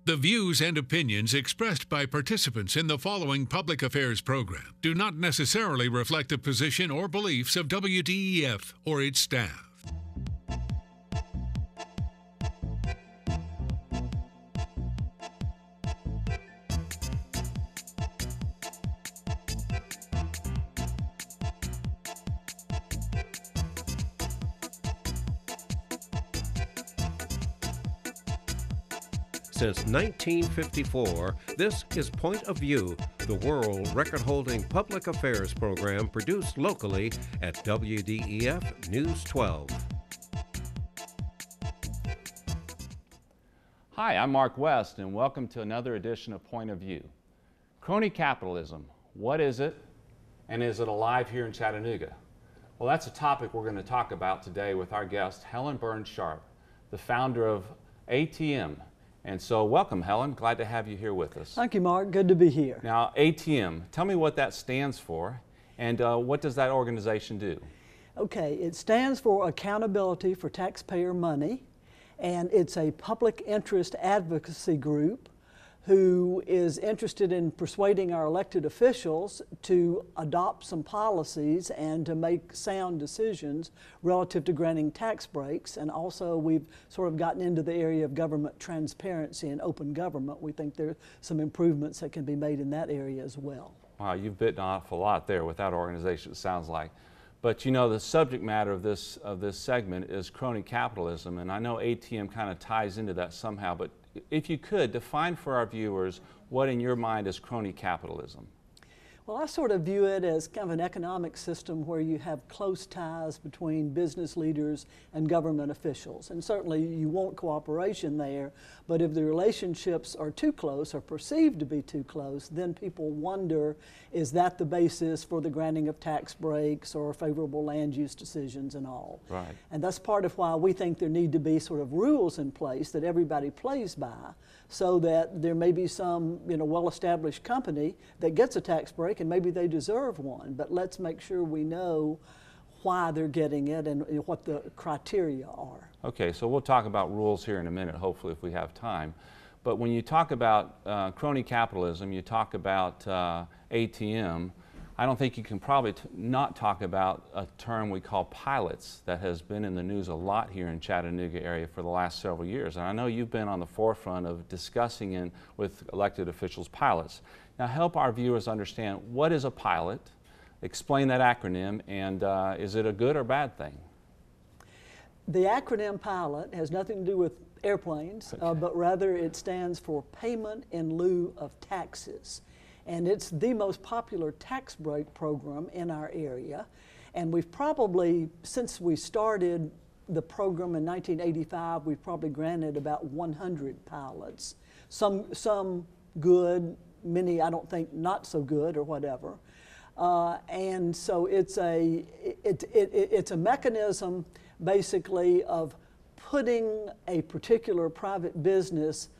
The views and opinions expressed by participants in the following public affairs program do not necessarily reflect the position or beliefs of WDEF or its staff. Since 1954, this is Point of View, the world record-holding public affairs program produced locally at WDEF News 12. Hi, I'm Mark West, and welcome to another edition of Point of View. Crony capitalism, what is it, and is it alive here in Chattanooga? Well, that's a topic we're going to talk about today with our guest, Helen Burns-Sharp, the founder of ATM. And so welcome, Helen. Glad to have you here with us. Thank you, Mark. Good to be here. Now, ATM, tell me what that stands for, and what does that organization do? Okay, it stands for Accountability for Taxpayer Money, and it's a public interest advocacy group who is interested in persuading our elected officials to adopt some policies and to make sound decisions relative to granting tax breaks. And also we've sort of gotten into the area of government transparency and open government. We think there are some improvements that can be made in that area as well. Wow, you've bitten an awful lot there with that organization, it sounds like. But you know, the subject matter of this segment is crony capitalism, and I know ATM kind of ties into that somehow, but if you could, define for our viewers what in your mind is crony capitalism. Well, I sort of view it as kind of an economic system where you have close ties between business leaders and government officials. And certainly you want cooperation there, but if the relationships are too close or perceived to be too close, then people wonder, is that the basis for the granting of tax breaks or favorable land use decisions and all? Right. And that's part of why we think there need to be sort of rules in place that everybody plays by, so that there may be some, well-established company that gets a tax break and maybe they deserve one, but let's make sure we know why they're getting it and what the criteria are. Okay, so we'll talk about rules here in a minute, hopefully, if we have time. But when you talk about crony capitalism, you talk about ATM, I don't think you can probably not talk about a term we call pilots that has been in the news a lot here in Chattanooga area for the last several years. And I know you've been on the forefront of discussing with elected officials pilots. Now help our viewers understand, what is a pilot? Explain that acronym, and is it a good or bad thing? The acronym PILOT has nothing to do with airplanes, but rather it stands for Payment in Lieu of Taxes. And it's the most popular tax break program in our area. And we've probably, since we started the program in 1985, we've probably granted about 100 pilots. Some good, many I don't think not so good or whatever. And so it's a mechanism basically of putting a particular private business,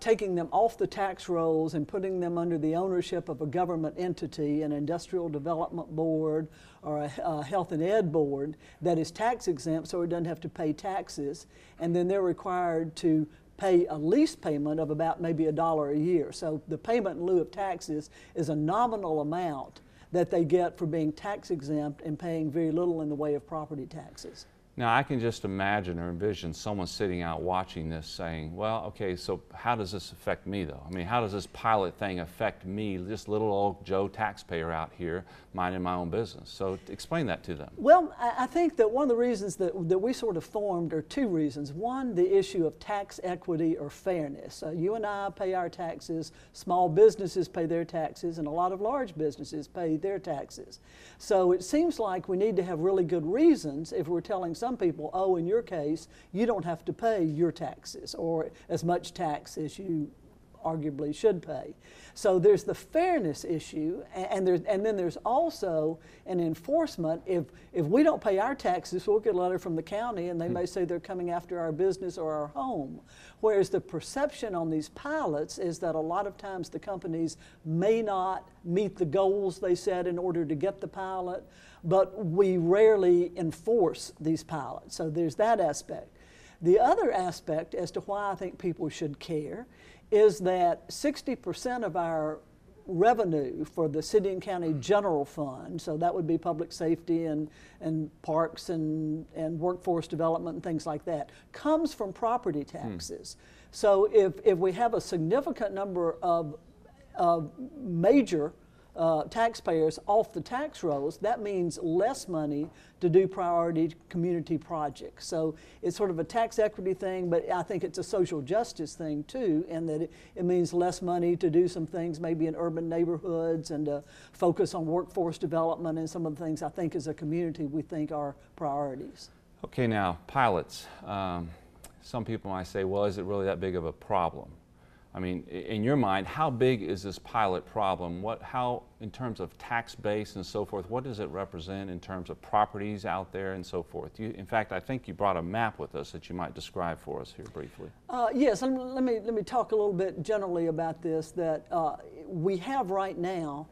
taking them off the tax rolls and putting them under the ownership of a government entity, an industrial development board or a health and ed board that is tax exempt, so it doesn't have to pay taxes, and then they're required to pay a lease payment of about maybe $1 a year. So the payment in lieu of taxes is a nominal amount that they get for being tax exempt and paying very little in the way of property taxes. Now, I can just imagine or envision someone sitting out watching this saying, well, okay, so how does this affect me, though? I mean, how does this pilot thing affect me, just little old Joe taxpayer out here minding my own business? So explain that to them. Well, I think that one of the reasons that we sort of formed are two reasons. One, the issue of tax equity or fairness. You and I pay our taxes, small businesses pay their taxes, and a lot of large businesses pay their taxes. So it seems like we need to have really good reasons if we're telling some people, oh, in your case, you don't have to pay your taxes or as much tax as you arguably should pay. So there's the fairness issue, and then there's also an enforcement. If we don't pay our taxes, we'll get a letter from the county and they may say they're coming after our business or our home. Whereas the perception on these pilots is that a lot of times the companies may not meet the goals they set in order to get the pilot, but we rarely enforce these pilots. So there's that aspect. The other aspect as to why I think people should care is that 60% of our revenue for the city and county general fund, so that would be public safety and parks and workforce development and things like that, comes from property taxes. So if we have a significant number of major taxpayers off the tax rolls, that means less money to do priority community projects. So it's sort of a tax equity thing, but I think it's a social justice thing too, in that it means less money to do some things maybe in urban neighborhoods and to focus on workforce development and some of the things I think as a community we think are priorities. Okay, now pilots. Some people might say, well, is it really that big of a problem? I mean, in your mind, how big is this pilot problem? How, in terms of tax base and so forth, what does it represent in terms of properties out there and so forth? In fact, I think you brought a map with us that you might describe for us here briefly. Yes, let me talk a little bit generally about this, that we have right now,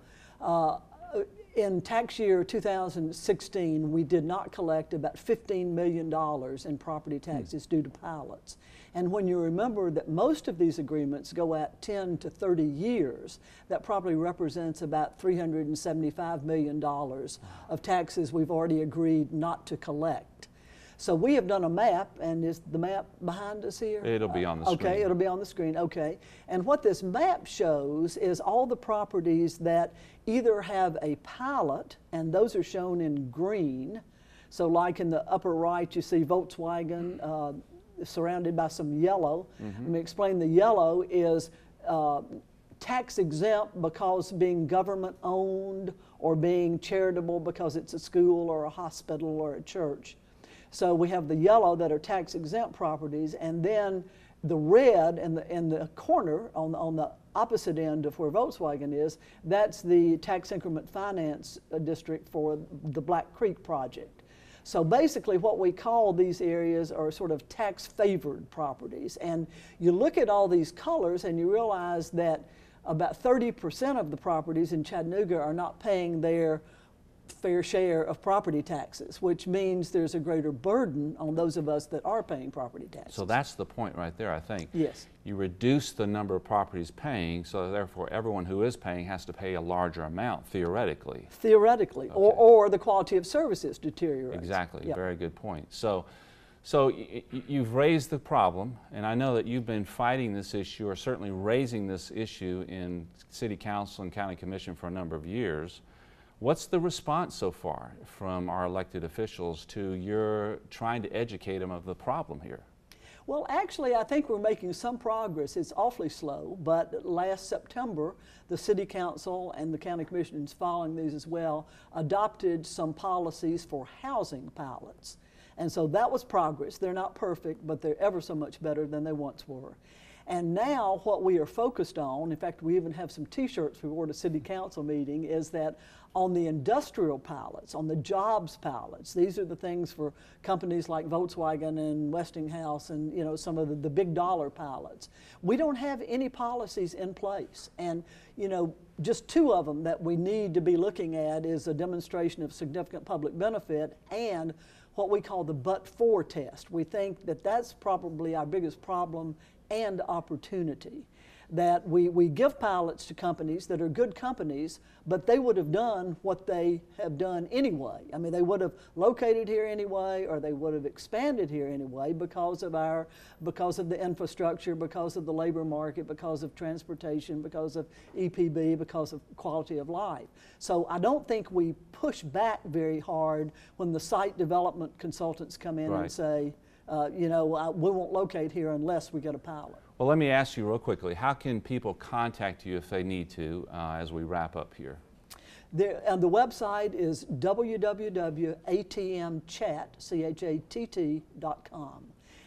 in tax year 2016, we did not collect about $15 million in property taxes due to pilots. And when you remember that most of these agreements go out 10 to 30 years, that probably represents about $375 million of taxes we've already agreed not to collect. So we have done a map, and is the map behind us here? It'll be on the screen. Okay, it'll be on the screen, okay. And what this map shows is all the properties that either have a pilot, and those are shown in green. So like in the upper right, you see Volkswagen surrounded by some yellow. Let me explain. The yellow is tax exempt because being government owned, or being charitable because it's a school or a hospital or a church. So we have the yellow that are tax exempt properties, and then the red in the corner on the opposite end of where Volkswagen is, that's the tax increment finance district for the Black Creek project. So basically what we call these areas are sort of tax favored properties. And you look at all these colors and you realize that about 30% of the properties in Chattanooga are not paying their fair share of property taxes, which means there's a greater burden on those of us that are paying property taxes. So that's the point right there, I think. Yes. You reduce the number of properties paying, so therefore everyone who is paying has to pay a larger amount, theoretically. Theoretically, Okay. or the quality of services deteriorates. Exactly, Yep. Very good point. So you've raised the problem, and I know that you've been fighting this issue, or certainly raising this issue in City Council and County Commission for a number of years. What's the response so far from our elected officials to your trying to educate them of the problem here? Well, actually, I think we're making some progress. It's awfully slow, but last September, the City Council and the County Commissioners following these as well adopted some policies for housing pilots. And so that was progress. They're not perfect, but they're ever so much better than they once were. And now what we are focused on, in fact, we even have some t-shirts before the City Council meeting, is that on the industrial pilots, on the jobs pilots, these are the things for companies like Volkswagen and Westinghouse and some of the big dollar pilots. We don't have any policies in place. And just two of them that we need to be looking at is a demonstration of significant public benefit and what we call the but-for test. We think that that's probably our biggest problem and opportunity, that we give pilots to companies that are good companies, but they would have done what they have done anyway. I mean, they would have located here anyway, or they would have expanded here anyway because of the infrastructure, because of the labor market, because of transportation, because of EPB, because of quality of life. So I don't think we push back very hard when the site development consultants come in Right. and say, we won't locate here unless we get a pilot. Well, let me ask you real quickly, how can people contact you if they need to as we wrap up here? And the website is www.atmchat.com.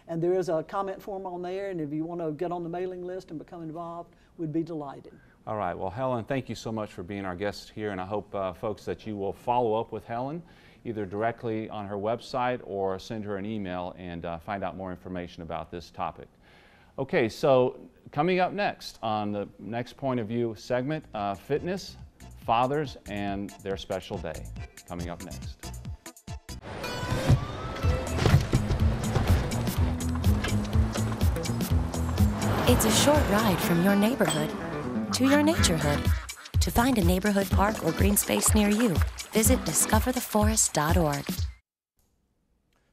And there is a comment form on there, and if you want to get on the mailing list and become involved, we'd be delighted. All right, well, Helen, thank you so much for being our guest here, and I hope, folks, that you will follow up with Helen, either directly on her website or send her an email and find out more information about this topic. Okay, so coming up next on the next Point of View segment, fitness, fathers, and their special day. Coming up next. It's a short ride from your neighborhood to your naturehood. To find a neighborhood park or green space near you, visit discovertheforest.org.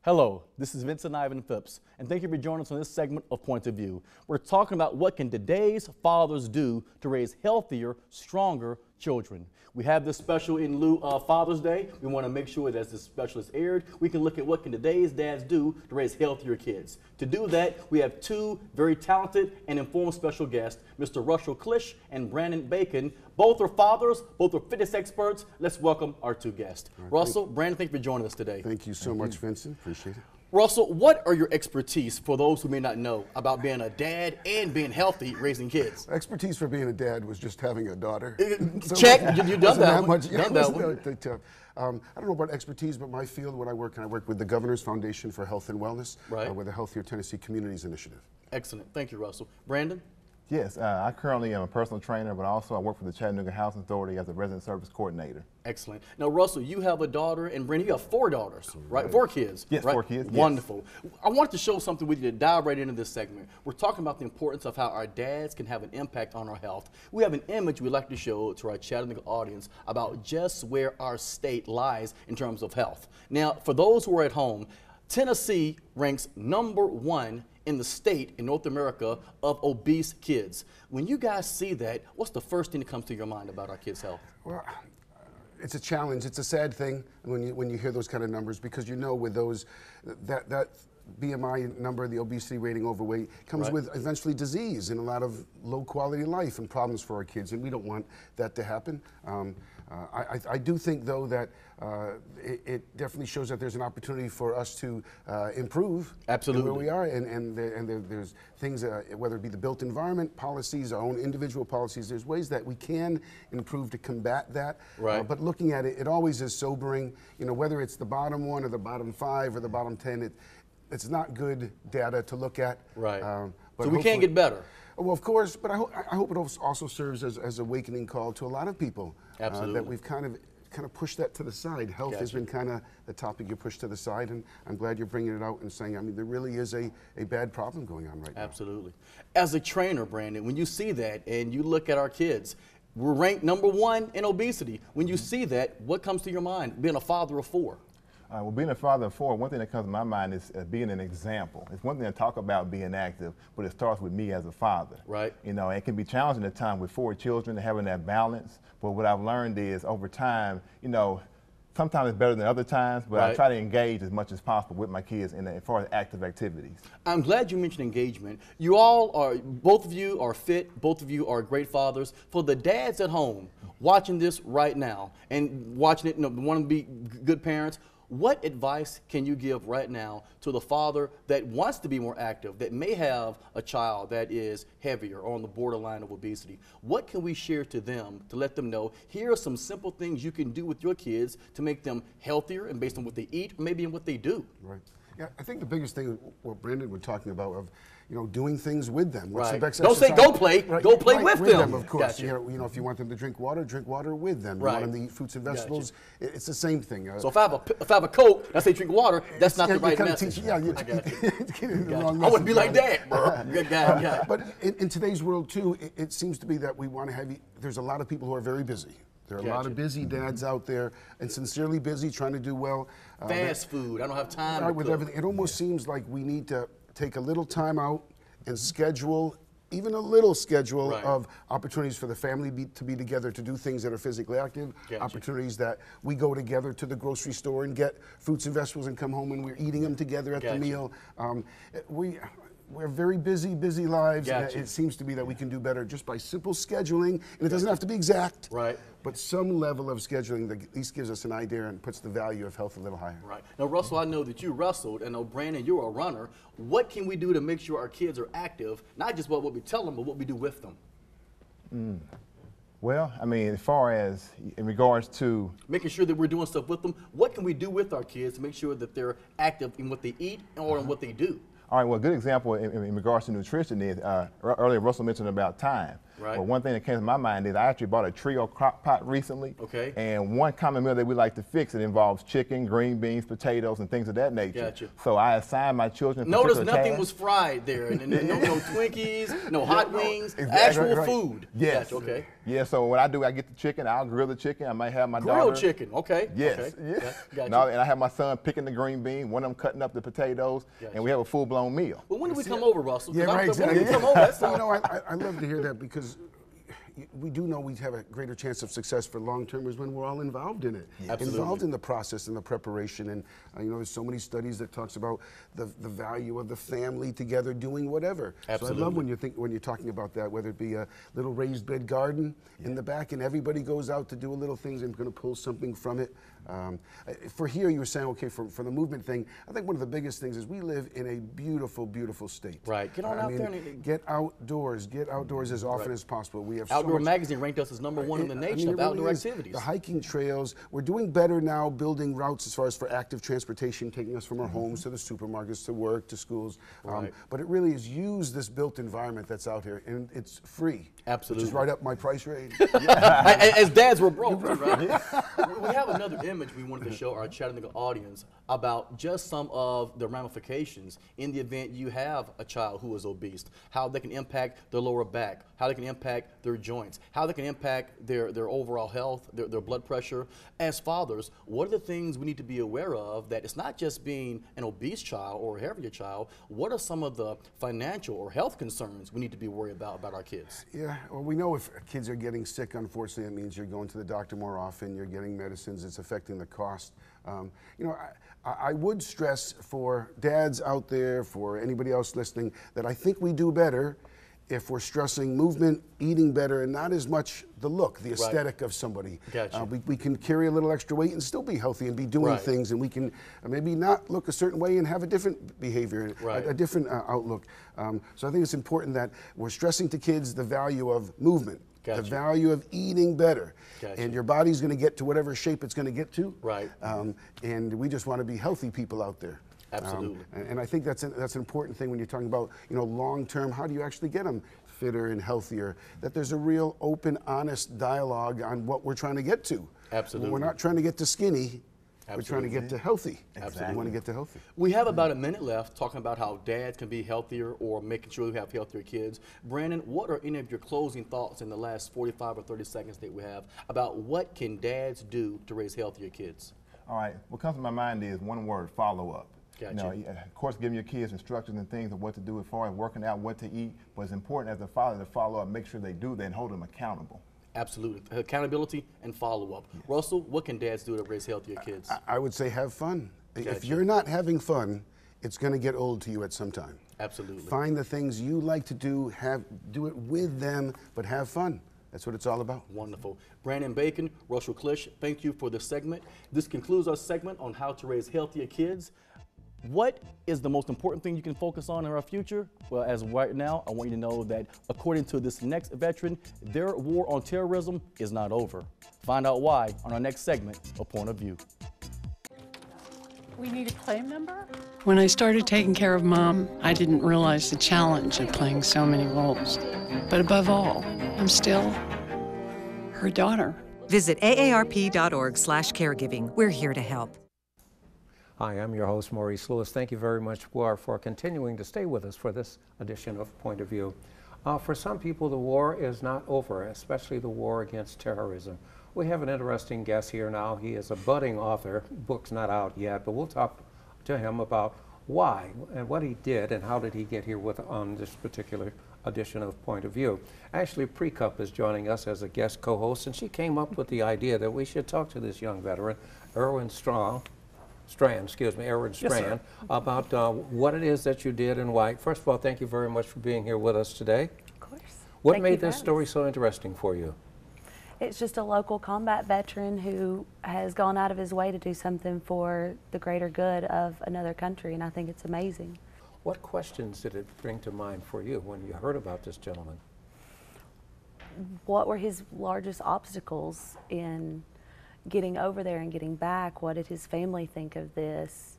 Hello, this is Vincent Ivan Phipps, and thank you for joining us on this segment of Point of View. We're talking about what can today's fathers do to raise healthier, stronger children. We have this special in lieu of Father's Day. We want to make sure that as this special is aired, we can look at what can today's dads do to raise healthier kids. To do that, we have two very talented and informed special guests, Mr. Russell Klisch and Brandon Bacon. Both are fathers, both are fitness experts. Let's welcome our two guests. Right, Russell, Brandon, thank you for joining us today. Thank you so much, Vincent. Appreciate it. Russell, what are your expertise for those who may not know about being a dad and being healthy raising kids? Expertise for being a dad was just having a daughter. So check, you've done that one. Done that one. I don't know about expertise, but my field, when I work with the Governor's Foundation for Health and Wellness, right, with the Healthier Tennessee Communities Initiative. Excellent. Thank you, Russell. Brandon? Yes, I currently am a personal trainer, but also I work for the Chattanooga Housing Authority as a resident service coordinator. Excellent. Now, Russell, you have a daughter, and Brandon, you have 4 daughters, right? 4 kids. Yes, right? 4 kids. Wonderful. Yes. I wanted to show something with you to dive right into this segment. We're talking about the importance of how our dads can have an impact on our health. We have an image we'd like to show to our Chattanooga audience about just where our state lies in terms of health. Now, for those who are at home, Tennessee ranks #1 in the state in North America of obese kids. When you guys see that, what's the first thing that comes to your mind about our kids' health? Well, it's a challenge. It's a sad thing when you hear those kind of numbers, because you know with those that BMI number, the obesity rating, overweight, comes right, with eventually disease and a lot of low quality life and problems for our kids, and we don't want that to happen. I do think, though, that it definitely shows that there's an opportunity for us to improve. Absolutely. Where we are, and there's things, whether it be the built environment policies, our own individual policies, there's ways that we can improve to combat that. Right. But looking at it, it always is sobering. You know, whether it's the bottom 1 or the bottom 5 or the bottom 10, it's not good data to look at. Right. But so we can get better. Well, of course, but I hope it also serves as a awakening call to a lot of people. Absolutely. That we've kind of pushed that to the side. Health has been kind of the topic you push to the side, and I'm glad you're bringing it out and saying, I mean, there really is a bad problem going on right now. Absolutely. As a trainer, Brandon, when you see that and you look at our kids, we're ranked #1 in obesity. When you see that, what comes to your mind, being a father of 4? Well, being a father of 4, one thing that comes to my mind is being an example. It's one thing to talk about being active, but it starts with me as a father. Right. You know, it can be challenging at times with 4 children, having that balance. But what I've learned is over time, you know, sometimes it's better than other times, but right, I try to engage as much as possible with my kids as far as active activities. I'm glad you mentioned engagement. You all are, both of you are fit, both of you are great fathers. For the dads at home watching this right now and watching it, you know, want to be good parents, what advice can you give right now to the father that wants to be more active, that may have a child that is heavier or on the borderline of obesity? What can we share to them to let them know, here are some simple things you can do with your kids to make them healthier and based on what they eat, or maybe in what they do? Right. Yeah, I think the biggest thing, what Brandon was talking about, of doing things with them. What's right. the best Don't exercise? say go play. Right. Go play right. with them. Of course. Gotcha. You know, if you want them to drink water with them. Right. You want them to eat fruits and vegetables. Gotcha. It's the same thing. So if I have a Coke and I say drink water, that's not the right message. I wouldn't be like that, bro. Good guy. But in today's world too, it seems to be that we want to have. There's a lot of people who are very busy. There are a lot of busy dads out there, and sincerely busy, trying to do well. Fast food. I don't have time. Right, with everything, it almost seems like we need to take a little time out and schedule, even a little schedule of opportunities for the family to be together, to do things that are physically active, opportunities that we go together to the grocery store and get fruits and vegetables and come home and we're eating them together at the meal. We're very busy lives. And it seems to be that we can do better just by simple scheduling, and it doesn't have to be exact. Right. But some level of scheduling that at least gives us an idea and puts the value of health a little higher. Right. Now, Russell, I know that you wrestled, and Brandon, you're a runner. What can we do to make sure our kids are active, not just what we tell them, but what we do with them? Well, I mean, as far as in regards to making sure that we're doing stuff with them, what can we do with our kids to make sure that they're active in what they eat or in what they do? All right, well, a good example in regards to nutrition is, earlier Russell mentioned about time. Right. But one thing that came to my mind is I actually bought a trio crock pot recently. Okay. And one common meal that we like to fix, it involves chicken, green beans, potatoes, and things of that nature. Gotcha. So I assigned my children Notice particular nothing tasks. was fried there, and no Twinkies, no hot wings, Exactly, actual right. food. Yes. Gotcha, okay. Yeah, so what I do, I get the chicken, I'll grill the chicken, I might have my Grilled daughter. chicken, okay. Yes. Okay. Yeah. Gotcha. No, and I have my son picking the green bean, one of them cutting up the potatoes, Gotcha. and we have a full-blown meal. Well, when do we come over, Russell? 'Cause Yeah, right, When do we exactly. come over? That's You know, I love to hear that because we do know we have a greater chance of success for long-termers when we're all involved in it, Absolutely. involved in the process and the preparation. And you know, there's so many studies that talks about the value of the family together doing whatever. Absolutely. So I love when you're talking about that, whether it be a little raised bed garden in the back, and everybody goes out to do a little things and going to pull something from it. For here, you were saying, okay, for the movement thing, I think one of the biggest things is we live in a beautiful, beautiful state. Right. Get on out there and get outdoors as often as possible. We have Outdoor so much, Magazine ranked us as #1 in the nation it of really outdoor is. activities. The hiking trails, we're doing better now building routes as far as for active transportation, taking us from our homes to the supermarkets, to work, to schools. Right. But it really is use this built environment that's out here, and it's free. Absolutely. Which is right up my price range. As dads were broke, right? We have another image we wanted to show our Chattanooga audience about just some of the ramifications in the event you have a child who is obese, how they can impact their lower back, how they can impact their joints, how they can impact their overall health, their blood pressure. As fathers, what are the things we need to be aware of that it's not just being an obese child or a heavier child? What are some of the financial or health concerns we need to be worried about our kids? Yeah, well, we know if kids are getting sick, unfortunately, it means you're going to the doctor more often, you're getting medicines, it's affecting the cost. You know, I would stress for dads out there, for anybody else listening, that I think we do better if we're stressing movement, eating better, and not as much the look, the aesthetic of somebody. Gotcha. We can carry a little extra weight and still be healthy and be doing things, and we can maybe not look a certain way and have a different behavior, a different outlook. So I think it's important that we're stressing to kids the value of movement. Gotcha. The value of eating better. Gotcha. And your body's going to get to whatever shape it's going to get to. Right. And we just want to be healthy people out there. Absolutely. And I think that's an important thing when you're talking about, you know, long term, how do you actually get them fitter and healthier? That there's a real open, honest dialogue on what we're trying to get to. Absolutely. We're not trying to get to skinny. We're trying to get to healthy. Absolutely. We want to get to healthy. We have about a minute left talking about how dads can be healthier or making sure we have healthier kids. Brandon, what are any of your closing thoughts in the last 45 or 30 seconds that we have about what can dads do to raise healthier kids? All right, what comes to my mind is one word: follow up. Gotcha. You know, of course, giving your kids instructions and things of what to do as far as working out, what to eat, but it's important as a father to follow up, make sure they do that, and hold them accountable. Absolutely. Accountability and follow-up. Yes. Russell, what can dads do to raise healthier kids? I would say have fun. Gotcha. If you're not having fun, it's going to get old to you at some time. Absolutely. Find the things you like to do, do it with them, but have fun. That's what it's all about. Wonderful. Brandon Bacon, Russell Klisch, thank you for this segment. This concludes our segment on how to raise healthier kids. What is the most important thing you can focus on in our future? Well, as of right now, I want you to know that according to this next veteran, their war on terrorism is not over. Find out why on our next segment of Point of View. We need a claim number? When I started taking care of Mom, I didn't realize the challenge of playing so many roles. But above all, I'm still her daughter. Visit aarp.org/caregiving. We're here to help. Hi, I'm your host, Maurice Lewis. Thank you very much for continuing to stay with us for this edition of Point of View. For some people, the war is not over, especially the war against terrorism. We have an interesting guest here now. He is a budding author. Book's not out yet, but we'll talk to him about why and what he did and how did he get here on this particular edition of Point of View. Actually, Precup is joining us as a guest co-host, and she came up with the idea that we should talk to this young veteran, Erwin Strand, about what it is that you did and why. First of all, thank you very much for being here with us today. Of course. What made this story so interesting for you? It's just a local combat veteran who has gone out of his way to do something for the greater good of another country, and I think it's amazing. What questions did it bring to mind for you when you heard about this gentleman? What were his largest obstacles in getting over there and getting back? What did his family think of this?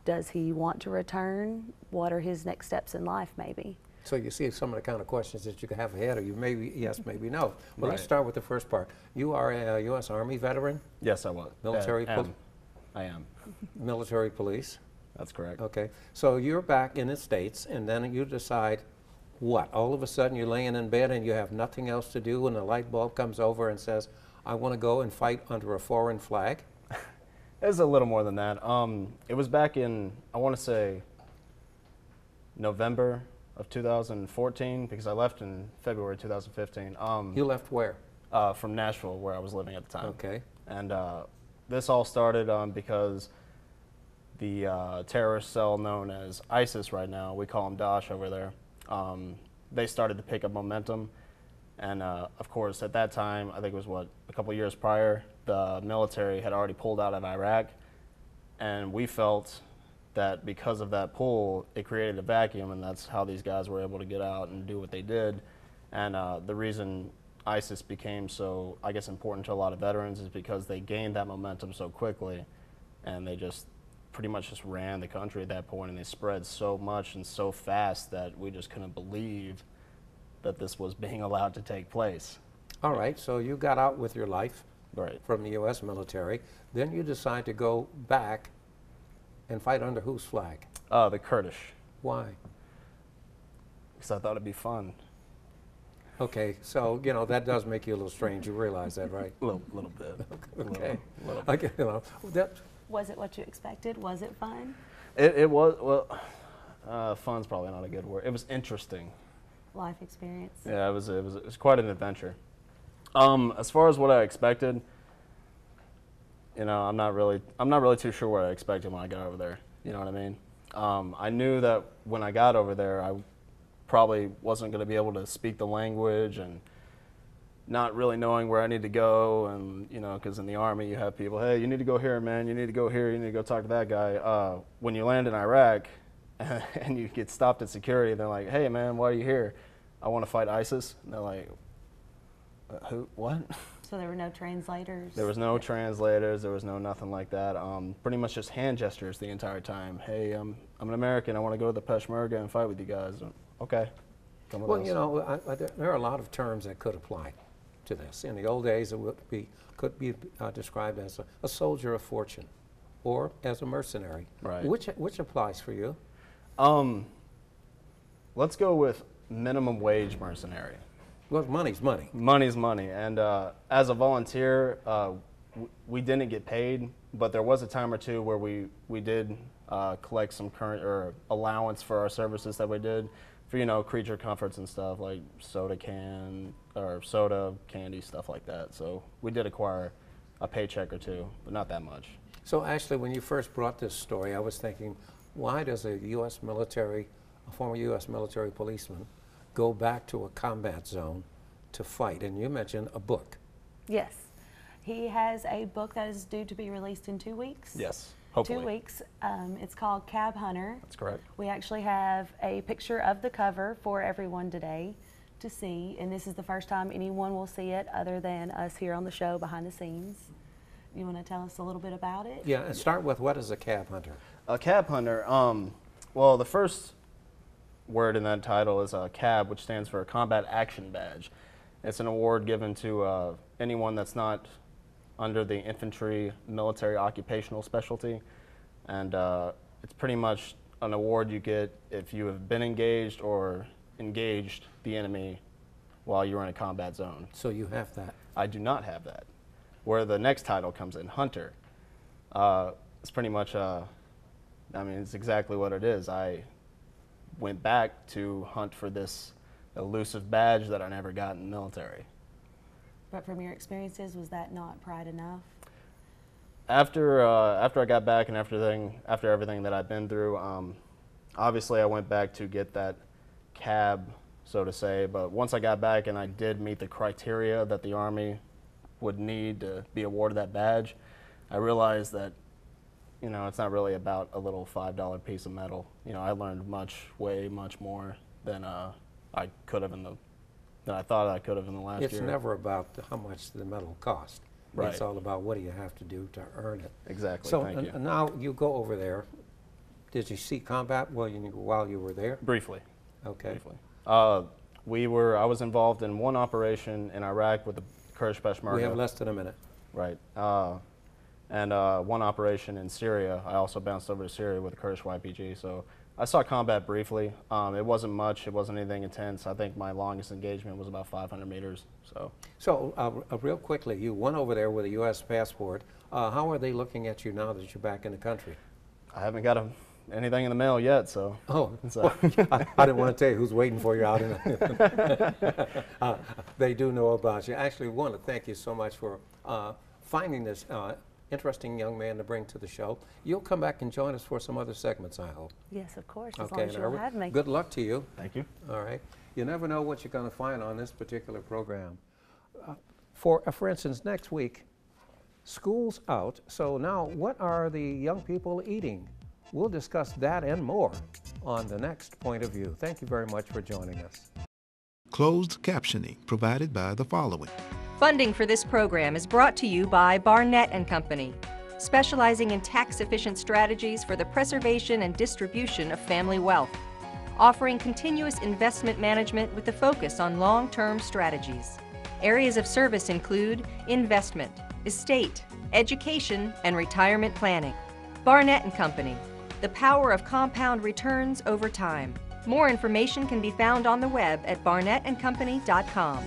Does he want to return? What are his next steps in life, maybe? So you see some of the kind of questions that you could have ahead of you. Maybe yes, maybe no. But let's Right. start with the first part. You are a U.S. Army veteran, Yes, I was. Military I am. military police. That's correct. Okay. So you're back in the States, and then you decide what? All of a sudden you're laying in bed and you have nothing else to do, and the light bulb comes over and says, I want to go and fight under a foreign flag? It was a little more than that. It was back in, I want to say, November of 2014, because I left in February 2015. You left where? From Nashville, where I was living at the time. Okay. And this all started because the terrorist cell known as ISIS right now, we call them Daesh over there, they started to pick up momentum. And of course, at that time, I think it was a couple years prior, the military had already pulled out of Iraq. And we felt that because of that pull, it created a vacuum, and that's how these guys were able to get out and do what they did. And the reason ISIS became so, I guess, important to a lot of veterans is because they gained that momentum so quickly, and they just pretty much just ran the country at that point, and they spread so much and so fast that we just couldn't believe that this was being allowed to take place. All right, so you got out with your life Right. from the U.S. military. Then you decide to go back and fight under whose flag? The Kurdish, Why? because I thought it'd be fun. Okay, so, you know, that does make you a little strange. You realize that, right? A little bit. Okay. Little bit. Okay, you know, that, Was it what you expected? Was it fun? It was, well, fun's probably not a good word. It was interesting. Life experience? Yeah, it was quite an adventure. As far as what I expected, you know, I'm not really too sure what I expected when I got over there. You know what I mean? I knew that when I got over there, I probably wasn't going to be able to speak the language, and not really knowing where I need to go. And you know, because in the Army you have people, hey, you need to go here, man. You need to go here. You need to go talk to that guy. When you land in Iraq and you get stopped at security, they're like, hey, man, why are you here? I want to fight ISIS. And they're like, who? What? So there were no translators? There was no translators. There was no nothing like that. Pretty much just hand gestures the entire time. Hey, I'm an American. I want to go to the Peshmerga and fight with you guys. Okay. Come with well, us. you know, there are a lot of terms that could apply to this. In the old days, it could be described as a soldier of fortune, or as a mercenary. Right. Which applies for you? Let's go with minimum wage mercenary. Well, money's money. Money's money. And as a volunteer, we didn't get paid, but there was a time or two where we did collect some current or allowance for our services that we did for, you know, creature comforts and stuff like soda, candy, stuff like that. So we did acquire a paycheck or two, but not that much. So actually, when you first brought this story, I was thinking, why does a former U.S. military policeman, go back to a combat zone to fight? And you mentioned a book. Yes. He has a book that is due to be released in 2 weeks. Yes, hopefully. 2 weeks. It's called Cab Hunter. That's correct. We actually have a picture of the cover for everyone today to see, and this is the first time anyone will see it other than us here on the show behind the scenes. You want to tell us a little bit about it? Yeah, and start with, what is a cab hunter? A cab hunter, well, the first word in that title is CAB, which stands for Combat Action Badge. It's an award given to anyone that's not under the infantry military occupational specialty, and it's pretty much an award you get if you have been engaged or engaged the enemy while you're in a combat zone. So you have that. I do not have that. Where the next title comes in, Hunter. It's pretty much, I mean, it's exactly what it is. I went back to hunt for this elusive badge that I never got in the military. But from your experiences, was that not pride enough? After I got back and after everything that I've been through, obviously I went back to get that cab, so to say. But once I got back and I did meet the criteria that the Army would need to be awarded that badge, I realized that, you know, it's not really about a little $5 piece of metal. You know, I learned way much more than I could have than I thought I could have in the last year. It's never about how much the metal cost. Right. It's all about what do you have to do to earn it. Exactly. So Thank you. now you go over there. Did you see combat while you were there? Briefly. Okay. Briefly. I was involved in one operation in Iraq with the Kurdish Peshmerga. We have less than a minute. Right. And one operation in Syria. I also bounced over to Syria with the Kurdish YPG. So I saw combat briefly. It wasn't much. It wasn't anything intense. I think my longest engagement was about 500 meters. So real quickly, you went over there with a U.S. passport. How are they looking at you now that you're back in the country? I haven't got anything in the mail yet, so. Oh, so. I didn't want to tell you who's waiting for you out in the They do know about you. Actually, we want to thank you so much for finding this interesting young man to bring to the show. You'll come back and join us for some other segments, I hope. Yes, of course, as long as you'll have me. Good luck to you. Thank you. All right. You never know what you're going to find on this particular program. For instance, next week, school's out, so now what are the young people eating? We'll discuss that and more on the next Point of View. Thank you very much for joining us. Closed captioning provided by the following. Funding for this program is brought to you by Barnett & Company, specializing in tax-efficient strategies for the preservation and distribution of family wealth, offering continuous investment management with a focus on long-term strategies. Areas of service include investment, estate, education, and retirement planning. Barnett & Company, the power of compound returns over time. More information can be found on the web at barnettandcompany.com.